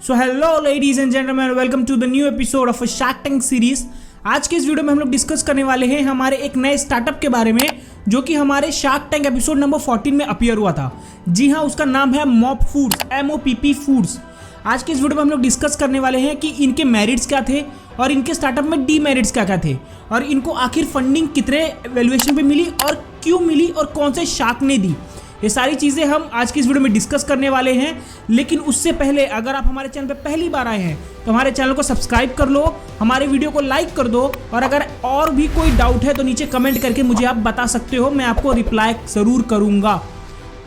So hello ladies and gentleman, welcome to the new episode of shark tank series. आज के इस video में हम लोग डिस्कस करने वाले हैं हमारे एक नए स्टार्टअप के बारे में, जो कि हमारे शार्क टैंक एपिसोड नंबर 14 में अपीयर हुआ था। जी हाँ, उसका नाम है मॉप फूड्स, MOPP फूड्स। आज के इस वीडियो में हम लोग डिस्कस करने वाले हैं कि इनके मेरिट्स क्या थे और इनके स्टार्टअप में डीमेरिट्स क्या क्या थे, और इनको आखिर फंडिंग कितने वैल्यूएशन पे मिली और क्यों मिली और कौन से शार्क ने दी। ये सारी चीज़ें हम आज की इस वीडियो में डिस्कस करने वाले हैं। लेकिन उससे पहले अगर आप हमारे चैनल पे पहली बार आए हैं तो हमारे चैनल को सब्सक्राइब कर लो, हमारे वीडियो को लाइक कर दो, और अगर और भी कोई डाउट है तो नीचे कमेंट करके मुझे आप बता सकते हो, मैं आपको रिप्लाई ज़रूर करूँगा।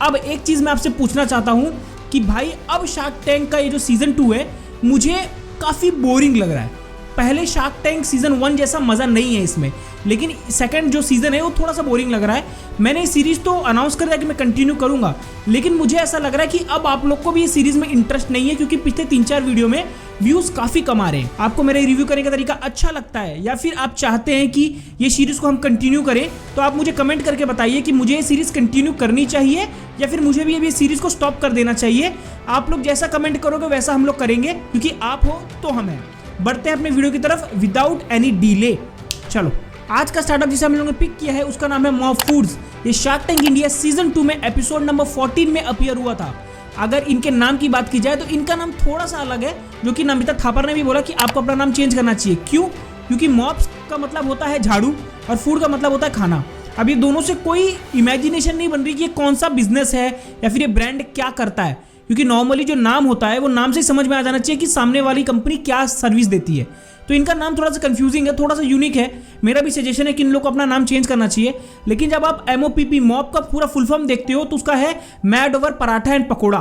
अब एक चीज़ मैं आपसे पूछना चाहता हूँ कि भाई अब शार्क टैंक का ये जो सीज़न 2 है मुझे काफ़ी बोरिंग लग रहा है। पहले शार्क टैंक सीज़न 1 जैसा मज़ा नहीं है इसमें, लेकिन सेकंड जो सीज़न है वो थोड़ा सा बोरिंग लग रहा है। मैंने ये सीरीज़ तो अनाउंस कर दिया कि मैं कंटिन्यू करूंगा, लेकिन मुझे ऐसा लग रहा है कि अब आप लोग को भी ये सीरीज़ में इंटरेस्ट नहीं है, क्योंकि पिछले 3-4 वीडियो में व्यूज़ काफ़ी कम आ रहे हैं। आपको मेरे रिव्यू करने का तरीका अच्छा लगता है या फिर आप चाहते हैं कि ये सीरीज़ को हम कंटिन्यू करें, तो आप मुझे कमेंट करके बताइए कि मुझे ये सीरीज़ कंटिन्यू करनी चाहिए या फिर मुझे भी अभी सीरीज़ को स्टॉप कर देना चाहिए। आप लोग जैसा कमेंट करोगे वैसा हम लोग करेंगे, क्योंकि आप हो तो हम हैं। बढ़ते हैं अपने वीडियो की तरफ विदाउट एनी डिले। चलो, आज का स्टार्टअप जिसे हम लोगों ने पिक किया है उसका नाम है मॉप फूड्स। ये शार्क टैंक इंडिया सीजन 2 में एपिसोड नंबर 14 में अपीयर हुआ था। अगर इनके नाम की बात की जाए तो इनका नाम थोड़ा सा अलग है, जो कि नमिता थापर ने भी बोला कि आपको अपना नाम चेंज करना चाहिए। क्यों? क्योंकि मॉप्स का मतलब होता है झाड़ू और फूड का मतलब होता है खाना। अब ये दोनों से कोई इमेजिनेशन नहीं बन रही कि ये कौन सा बिजनेस है या फिर ये ब्रांड क्या करता है, क्योंकि नॉर्मली जो नाम होता है वो नाम से समझ में आ जाना चाहिए कि सामने वाली कंपनी क्या सर्विस देती है। तो इनका नाम थोड़ा सा कंफ्यूजिंग है, थोड़ा सा यूनिक है। मेरा भी सजेशन है कि इन लोग को अपना नाम चेंज करना चाहिए। लेकिन जब आप MOPP मॉप का पूरा फुल फॉर्म देखते हो तो उसका है mad over paratha and pakora.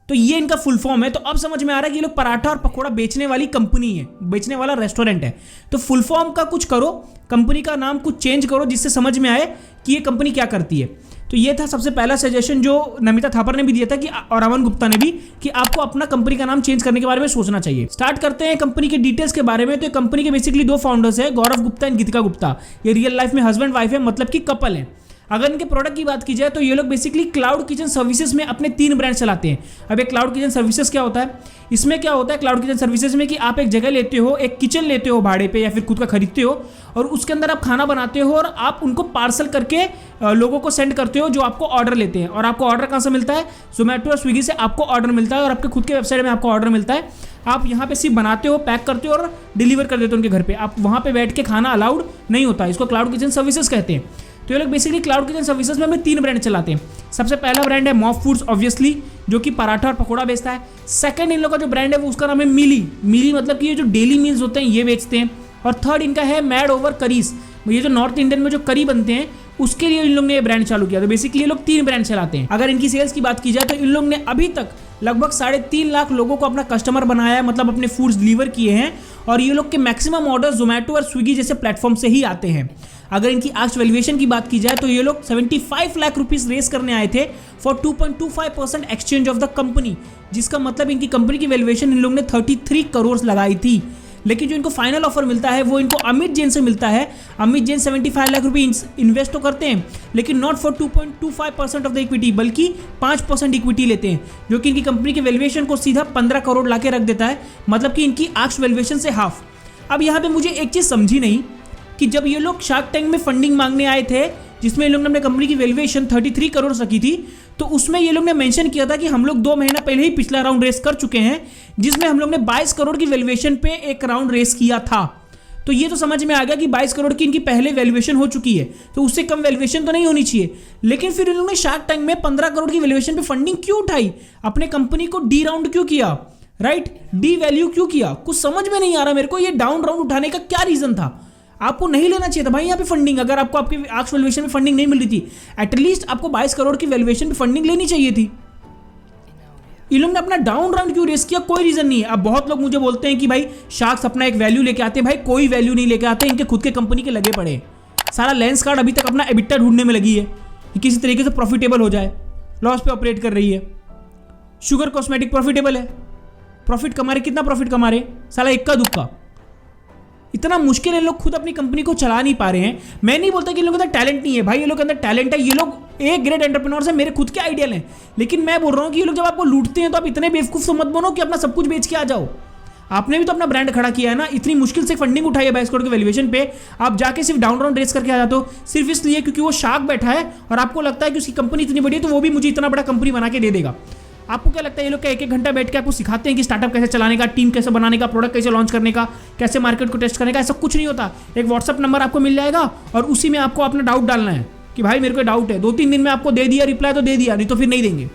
तो ये इनका फुल फॉर्म है। तो अब समझ में आ रहा है कि ये लोग पराठा और पकोड़ा बेचने वाली कंपनी है, बेचने वाला रेस्टोरेंट है। तो फुल फॉर्म का कुछ करो, कंपनी का नाम कुछ चेंज करो जिससे समझ में आए कि ये कंपनी क्या करती है। तो ये था सबसे पहला सजेशन जो नमिता थापर ने भी दिया था कि और अमन गुप्ता ने भी, कि आपको अपना कंपनी का नाम चेंज करने के बारे में सोचना चाहिए। स्टार्ट करते हैं कंपनी के डिटेल्स के बारे में। तो कंपनी के बेसिकली 2 फाउंडर्स हैं, गौरव गुप्ता एंड गीतिका गुप्ता। ये रियल लाइफ में हस्बैंड वाइफ है, मतलब कि कपल है। अगर इनके प्रोडक्ट की बात की जाए तो ये लोग बेसिकली क्लाउड किचन सर्विसेज में अपने 3 ब्रांड चलाते हैं। अब एक क्लाउड किचन सर्विसेज क्या होता है? इसमें क्या होता है क्लाउड किचन सर्विसेज में कि आप एक जगह लेते हो, एक किचन लेते हो भाड़े पे या फिर खुद का खरीदते हो, और उसके अंदर आप खाना बनाते हो और आप उनको पार्सल करके लोगों को सेंड करते हो जो आपको ऑर्डर लेते हैं। और आपको ऑर्डर कहाँ से मिलता है? जोमेटो और स्विगी से आपको ऑर्डर मिलता है, और आपके खुद के वेबसाइट में आपको ऑर्डर मिलता है। आप यहाँ पे सिर्फ बनाते हो, पैक करते हो और डिलीवर कर देते हो उनके घर पे। आप वहाँ पे बैठ के खाना अलाउड नहीं होता, इसको क्लाउड किचन सर्विसेज कहते हैं। तो ये लोग बेसिकली क्लाउड किचन सर्विसेज में हमें 3 ब्रांड चलाते हैं। सबसे पहला ब्रांड है मॉप फूड्स ऑब्वियसली, जो कि पराठा और पकोड़ा बेचता है। सेकंड इन लोग का जो ब्रांड है वो उसका नाम है मिली मतलब कि ये जो डेली मील्स होते हैं ये बेचते हैं। और थर्ड इनका है मैड ओवर करीज, ये जो नॉर्थ इंडियन में जो करी बनते हैं उसके लिए इन लोग ने ये ब्रांड चालू किया। तो बेसिकली ये लोग 3 ब्रांड चलाते हैं। अगर इनकी सेल्स की बात की जाए तो इन लोग ने अभी तक लगभग 3.5 लाख लोगों को अपना कस्टमर बनाया है, मतलब अपने फूड्स डिलीवर किए हैं। और ये लोग के मैक्सिमम ऑर्डर जोमेटो और स्विगी जैसे प्लेटफॉर्म से ही आते हैं। अगर इनकी आज वैल्यूएशन की बात की जाए तो ये लोग 75 लाख रुपीस रेस करने आए थे for 2.25% exchange of the company, जिसका मतलब इनकी कंपनी की वैल्यूएशन इन लोग ने 33 करोड़ लगाई थी। लेकिन जो इनको फाइनल ऑफर मिलता है वो इनको अमित जैन से मिलता है। अमित जैन 75 लाख रुपये इन्वेस्ट तो करते हैं, लेकिन not for 2.25% of the equity, बल्कि 5% इक्विटी लेते हैं, जो कि इनकी कंपनी के वैल्यूएशन को सीधा 15 करोड़ ला के रख देता है, मतलब कि इनकी आज वैल्यूएशन से हाफ। अब यहाँ पे मुझे एक चीज़ समझी नहीं कि जब ये लोग शार्क टैंक में फंडिंग मांगने आए थे, जिसमें इन लोग ने अपने कंपनी की वैल्यूएशन 33 करोड़ रखी थी, तो उसमें ये लोग ने मेंशन किया था कि हम लोग 2 महीना पहले ही पिछला राउंड रेस कर चुके हैं, जिसमें हम लोग ने 22 करोड़ की वैल्यूएशन पे एक राउंड रेस किया था। तो ये तो समझ में आ गया कि 22 करोड़ की इनकी पहले वैल्यूएशन हो चुकी है, तो उससे कम वैल्यूएशन तो नहीं होनी चाहिए। लेकिन फिर इन लोगों ने शार्क टैंक में 15 करोड़ की वैल्यूएशन पे फंडिंग क्यों उठाई? अपने कंपनी को डी राउंड क्यों किया? राइट, डी वैल्यू क्यों किया? कुछ समझ में नहीं आ रहा मेरे को, ये डाउन राउंड उठाने का क्या रीजन था? आपको नहीं लेना चाहिए था भाई यहाँ पे फंडिंग। अगर आपको आपके आज वैल्यूएशन में फंडिंग नहीं मिल रही थी, एटलीस्ट आपको 22 करोड़ की वैल्यूएशन पे फंडिंग लेनी चाहिए थी। इन लोगों ने अपना डाउन राउंड क्यों रेस किया? कोई रीजन नहीं है। अब बहुत लोग मुझे बोलते हैं कि भाई शार्क्स अपना एक वैल्यू लेके आते हैं। भाई कोई वैल्यू नहीं लेके आते, इनके खुद के कंपनी के लगे पड़े। सारा लेंस कार्ड अभी तक अपना एबिटा ढूंढने में लगी है कि किसी तरीके से प्रॉफिटेबल हो जाए, लॉस पे ऑपरेट कर रही है। शुगर कॉस्मेटिक प्रॉफिटेबल है, प्रॉफिट कमा रहे, कितना प्रॉफिट कमा रहे? साला इक्का दुक्का। इतना मुश्किल है, लोग खुद अपनी कंपनी को चला नहीं पा रहे हैं। मैं नहीं बोलता कि इन लोगों के अंदर टैलेंट नहीं है, भाई ये लोग के अंदर टैलेंट है। ये लोग ए ग्रेट एंटरप्रेन्योर्स है, मेरे खुद के आइडियल हैं, लेकिन मैं बोल रहा हूँ कि ये लोग जब आपको लूटते हैं तो आप इतने बेवकूफ़ तो मत बनो कि अपना सब कुछ बेच के आ जाओ। आपने भी तो अपना ब्रांड खड़ा किया है ना, इतनी मुश्किल से फंडिंग उठाई है 22 करोड़ के वैल्यूएशन पे, आप जाके सिर्फ डाउन राउंड रेस करके आ जाते हो सिर्फ इसलिए क्योंकि वो शार्क बैठा है और आपको लगता है कि उसकी कंपनी इतनी बड़ी है तो वो भी मुझे इतना बड़ा कंपनी बना के दे देगा। आपको क्या लगता है ये लोग क्या एक घंटा बैठ के आपको सिखाते हैं कि स्टार्टअप कैसे चलाने का, टीम कैसे बनाने का, प्रोडक्ट कैसे लॉन्च करने का, कैसे मार्केट को टेस्ट करने का? ऐसा कुछ नहीं होता। एक व्हाट्सअप नंबर आपको मिल जाएगा और उसी में आपको अपना डाउट डालना है कि भाई मेरे को डाउट है, 2-3 दिन में आपको दे दिया रिप्लाई तो दे दिया, नहीं तो फिर नहीं देंगे।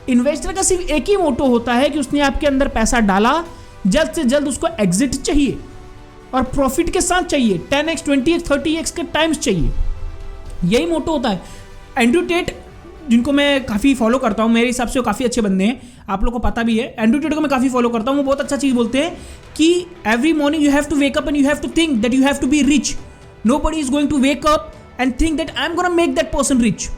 इन्वेस्टर का सिर्फ एक ही मोटो होता है कि उसने आपके अंदर पैसा डाला, जल्द से जल्द उसको एग्जिट चाहिए और प्रॉफिट के साथ चाहिए, 10x 20x 30x के टाइम्स चाहिए, यही मोटो होता है। एंड्रयू टेट जिनको मैं काफ़ी फॉलो करता हूँ, मेरे हिसाब से वो काफ़ी अच्छे बंदे हैं, आप लोगों को पता भी है। एंड्रयू टेट को मैं काफ़ी फॉलो करता हूँ, वो बहुत अच्छा चीज़ बोलते हैं कि every morning you have to wake up and you have to think that you have to be rich. Nobody is going to wake up and think that I am gonna make that person rich.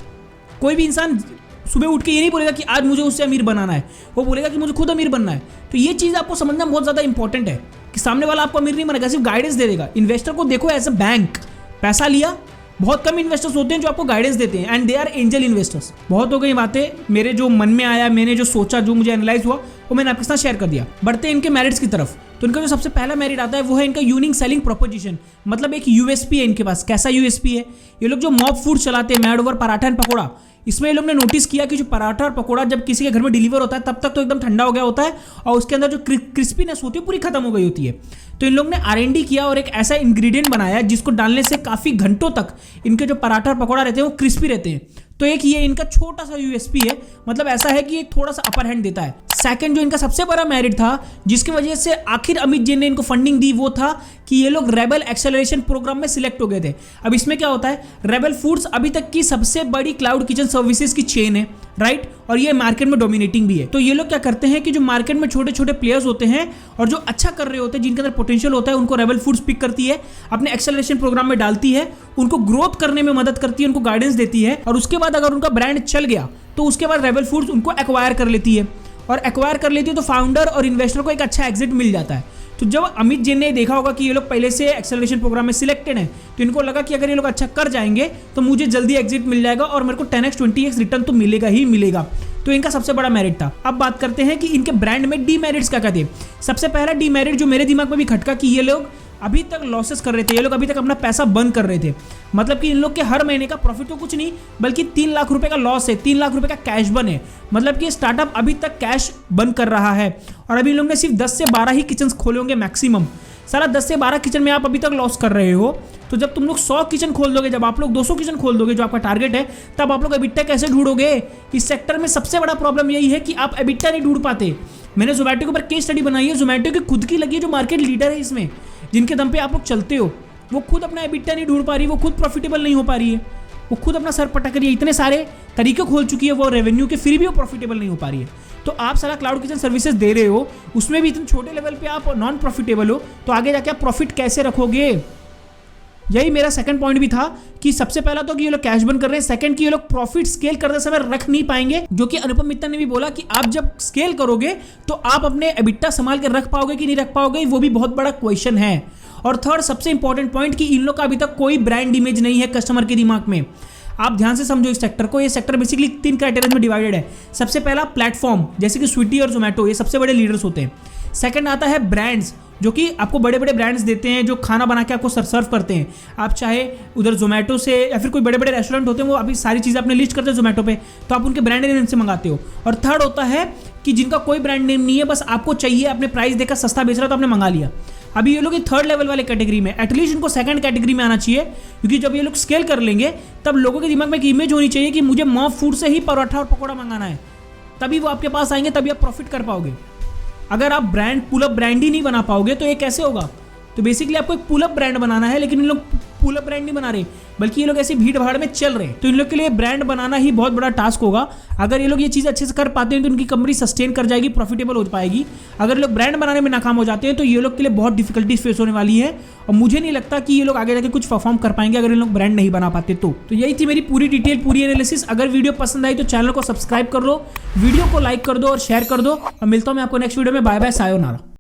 कोई भी इंसान सुबह उठ के ये नहीं बोलेगा कि आज मुझे उससे अमीर बनाना है, वो बोलेगा कि मुझे खुद अमीर बनना है। तो ये चीज़ आपको समझना बहुत ज़्यादा इंपॉर्टेंट है कि सामने वाला आपको अमीर नहीं बनेगा, सिर्फ गाइडेंस दे देगा। इन्वेस्टर को देखो एज अ बैंक, पैसा लिया, बहुत कम इन्वेस्टर्स होते हैं जो आपको गाइडेंस देते हैं and they are angel investors. बहुत हो गई बातें, मेरे जो मन में आया, मैंने जो सोचा, जो मुझे एनालाइज हुआ वो मैंने आपके साथ शेयर कर दिया। बढ़ते हैं इनके मेरिट्स की तरफ। तो इनका जो सबसे पहला मेरिट आता है वो है इनका यूनिक सेलिंग प्रोपोजिशन, मतलब एक यूएसपी है इनके पास। कैसा यूएसपी है? ये लोग जो मॉब फूड चलाते हैं, mad over paratha and pakora, इसमें ये लोग ने नोटिस किया कि जो पराठा और पकौड़ा जब किसी के घर में डिलीवर होता है तब तक तो एकदम ठंडा हो गया होता है और उसके अंदर जो क्रिस्पीनेस होती है पूरी खत्म हो गई होती है। तो इन लोग ने R&D किया और एक ऐसा इंग्रेडिएंट बनाया जिसको डालने से काफ़ी घंटों तक इनके जो पराठा और पकौड़ा रहते हैं वो क्रिस्पी रहते हैं। तो एक ये इनका छोटा सा यूएसपी है, मतलब ऐसा है कि एक थोड़ा सा अपर हैंड देता है। सेकंड जो इनका सबसे बड़ा मेरिट था जिसकी वजह से आखिर अमित जैन ने इनको फंडिंग दी, वो था कि ये लोग रेबल एक्सेलरेशन प्रोग्राम में सिलेक्ट हो गए थे। अब इसमें क्या होता है, रेबल फूड्स अभी तक की सबसे बड़ी क्लाउड किचन सर्विसेज की चेन है, राइट, और ये मार्केट में डोमिनेटिंग भी है। तो ये लोग क्या करते हैं कि जो मार्केट में छोटे छोटे प्लेयर्स होते हैं और जो अच्छा कर रहे होते हैं, जिनके अंदर पोटेंशियल होता है, उनको रेबल फूड्स पिक करती है, अपने एक्सेलरेशन प्रोग्राम में डालती है, उनको ग्रोथ करने में मदद करती है, उनको गाइडेंस देती है, और उसके बाद अगर उनका ब्रांड चल गया तो उसके बाद रेबल फूड्स उनको एक्वायर कर लेती है, और एक्वायर कर लेती है तो फाउंडर और इन्वेस्टर को एक अच्छा एग्जिट मिल जाता है। तो जब अमित जैन ने देखा होगा कि ये लोग पहले से एक्सेलरेशन प्रोग्राम में सिलेक्टेड हैं, तो इनको लगा कि अगर ये लोग अच्छा कर जाएंगे तो मुझे जल्दी एग्जिट मिल जाएगा और मेरे को 10x 20x रिटर्न तो मिलेगा ही मिलेगा। तो इनका सबसे बड़ा मेरिट था। अब बात करते हैं कि इनके ब्रांड में डीमेरिट्स क्या क्या थे। सबसे पहला डीमेरिट जो मेरे दिमाग में भी खटका कि ये लोग अभी तक लॉसेस कर रहे थे, ये लोग अभी तक अपना पैसा बंद कर रहे थे, मतलब कि इन लोग के हर महीने का प्रॉफिट तो कुछ नहीं बल्कि 3 लाख रुपए का लॉस है, 3 लाख रुपए का कैश बर्न है, मतलब कि स्टार्टअप अभी तक कैश बर्न कर रहा है। और अभी इन लोग ने सिर्फ 10 से 12 ही किचन खोले होंगे मैक्सिमम। सारा 10 से 12 किचन में आप अभी तक लॉस कर रहे हो, तो जब तुम लोग 100 किचन खोल दोगे, जब आप लोग 200 किचन खोल दोगे जो आपका टारगेट है, तब आप लोग एबिटा कैसे ढूंढोगे? इस सेक्टर में सबसे बड़ा प्रॉब्लम यही है कि आप एबिटा नहीं ढूंढ पाते। मैंने जोमैटो के ऊपर केस स्टडी बनाई है, जोमैटो की खुद की लगी है जो मार्केट लीडर है इसमें, जिनके दम पे आप लोग चलते हो, वो खुद अपना एबिटा नहीं ढूंढ पा रही, वो खुद प्रॉफिटेबल नहीं हो पा रही है, वो खुद अपना सर पटक रही है, इतने सारे तरीके खोल चुकी है वो रेवेन्यू के, फिर भी वो प्रॉफिटेबल नहीं हो पा रही है। तो आप सारा क्लाउड किचन सर्विसेज दे रहे हो, उसमें भी इतने छोटे लेवल पे आप नॉन प्रॉफिटेबल हो, तो आगे जाके आप प्रॉफिट कैसे रखोगे? यही मेरा सेकंड पॉइंट भी था कि सबसे पहला तो कि ये लोग कैश बर्न कर रहे हैं, सेकंड कि ये लोग प्रॉफिट स्केल करते समय रख नहीं पाएंगे, जो कि अनुपम मित्तल ने भी बोला कि आप जब स्केल करोगे तो आप अपने एबिटा संभाल के रख पाओगे कि नहीं रख पाओगे, वो भी बहुत बड़ा क्वेश्चन है। और थर्ड सबसे इंपॉर्टेंट पॉइंट कि इन लोग का अभी तक कोई ब्रांड इमेज नहीं है कस्टमर के दिमाग में। आप ध्यान से समझो इस सेक्टर को, ये सेक्टर बेसिकली 3 क्राइटेरिया में डिवाइडेड है। सबसे पहला प्लेटफॉर्म, जैसे कि स्विगी और जोमैटो, ये सबसे बड़े लीडर्स होते हैं। सेकंड आता है ब्रांड्स, जो कि आपको बड़े बड़े ब्रांड्स देते हैं, जो खाना बना के आपको सर्व करते हैं। आप चाहे उधर जोमैटो से या फिर कोई बड़े बड़े रेस्टोरेंट होते हैं, वो अभी सारी चीज़ें अपने लिस्ट करते हैं जोमैटो पे, तो आप उनके ब्रांड नेम से मंगाते हो। और थर्ड होता है कि जिनका कोई ब्रांड नेम नहीं है, बस आपको चाहिए, अपने प्राइस देकर सस्ता बेच रहा है तो आपने मंगा लिया। अभी ये लोग थर्ड लेवल वाले कैटेगरी में, एटलीस्ट इनको सेकंड कैटेगरी में आना चाहिए, क्योंकि जब ये लोग स्केल कर लेंगे तब लोगों के दिमाग में एक इमेज होनी चाहिए कि मुझे मॉब फूड से ही पराठा और पकौड़ा मंगाना है, तभी वो आपके पास आएंगे, तभी आप प्रॉफिट कर पाओगे। अगर आप ब्रांड पुल अप ब्रांड ही नहीं बना पाओगे तो ये कैसे होगा? तो बेसिकली आपको एक पुल अप ब्रांड बनाना है, लेकिन इन लोग पुल अप ब्रांड नहीं बना रहे, बल्कि ये लोग ऐसी भीड़ भाड़ में चल रहे हैं। तो इन लोग के लिए ब्रांड बनाना ही बहुत बड़ा टास्क होगा। अगर ये लोग ये चीज़ अच्छे से कर पाते हैं तो इनकी कंपनी सस्टेन कर जाएगी, प्रॉफिटेबल हो पाएगी। अगर ये लोग ब्रांड बनाने में नाकाम हो जाते हैं तो ये लोग के लिए बहुत डिफिकल्टीज फेस होने वाली है, और मुझे नहीं लगता कि ये लोग आगे जाके कुछ परफॉर्म कर पाएंगे अगर ये लोग ब्रांड नहीं बना पाते। तो यही थी मेरी पूरी डिटेल, पूरी एनालिसिस। अगर वीडियो पसंद आई तो चैनल को सब्सक्राइब कर लो, वीडियो को लाइक कर दो और शेयर कर दो, और मिलता हूँ मैं आपको नेक्स्ट वीडियो में। Bye bye, sayonara.